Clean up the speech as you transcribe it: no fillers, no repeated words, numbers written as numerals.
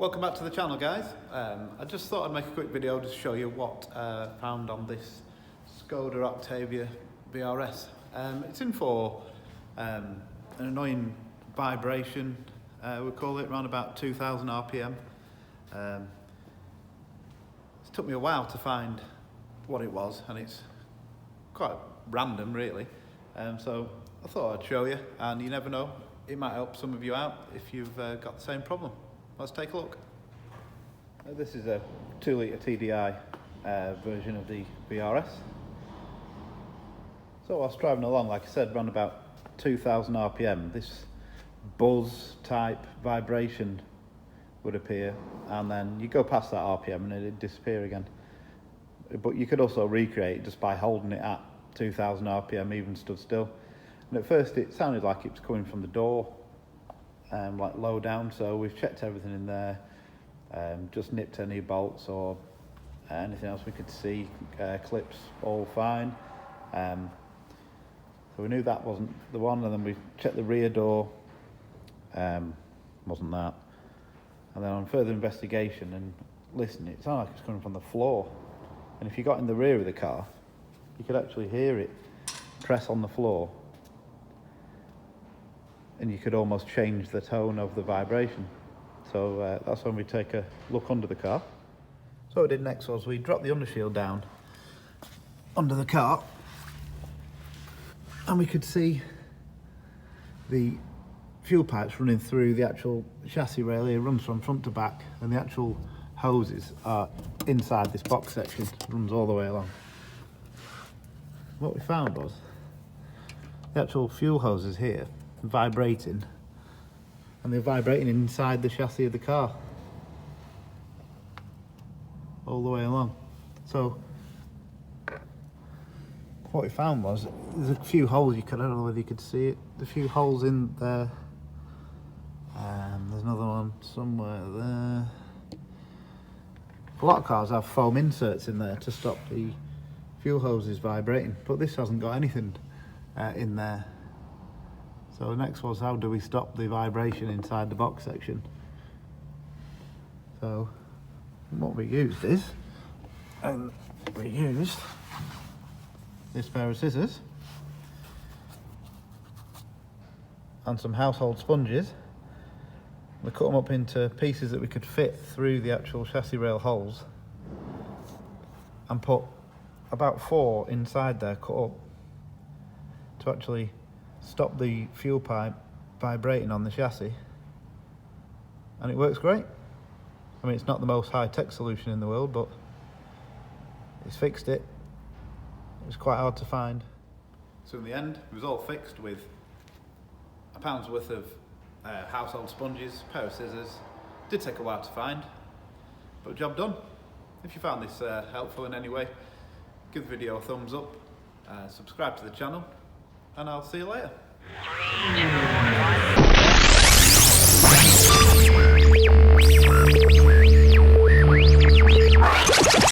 Welcome back to the channel, guys. I just thought I'd make a quick video to show you what I found on this Skoda Octavia VRS. It's in for an annoying vibration, we call it, around about 2000 RPM. It took me a while to find what it was, and it's quite random really. So I thought I'd show you, and you never know, it might help some of you out if you've got the same problem. Let's take a look. This is a 2 litre TDI version of the VRS. So whilst driving along, like I said, around about 2000 RPM, this buzz type vibration would appear, and then you go past that RPM and it'd disappear again. But you could also recreate it just by holding it at 2000 RPM, even stood still. And at first it sounded like it was coming from the door, like low down, so we've checked everything in there, just nipped any bolts or anything else we could see, clips all fine. So we knew that wasn't the one, and then we checked the rear door, wasn't that. And then on further investigation and listening, it sounded like it was coming from the floor. And if you got in the rear of the car, you could actually hear it press on the floor, and you could almost change the tone of the vibration. So that's when we take a look under the car. So what we did next was we dropped the undershield down under the car, and we could see the fuel pipes running through the actual chassis rail here. It runs from front to back, and the actual hoses are inside this box section, it runs all the way along. What we found was the actual fuel hoses here vibrating, and they're vibrating inside the chassis of the car all the way along. So what we found was there's a few holes, I don't know whether you could see it, a few holes in there, and there's another one somewhere there. A lot of cars have foam inserts in there to stop the fuel hoses vibrating, but this hasn't got anything in there. So next was, how do we stop the vibration inside the box section? So what we used is, we used this pair of scissors and some household sponges. We cut them up into pieces that we could fit through the actual chassis rail holes, and put about 4 inside there cut up to actually stop the fuel pipe vibrating on the chassis, and it works great. I mean, it's not the most high-tech solution in the world, but it's fixed it. It was quite hard to find. So in the end, it was all fixed with a pound's worth of household sponges, a pair of scissors. Did take a while to find, but job done. If you found this helpful in any way, give the video a thumbs up, subscribe to the channel, and I'll see you later.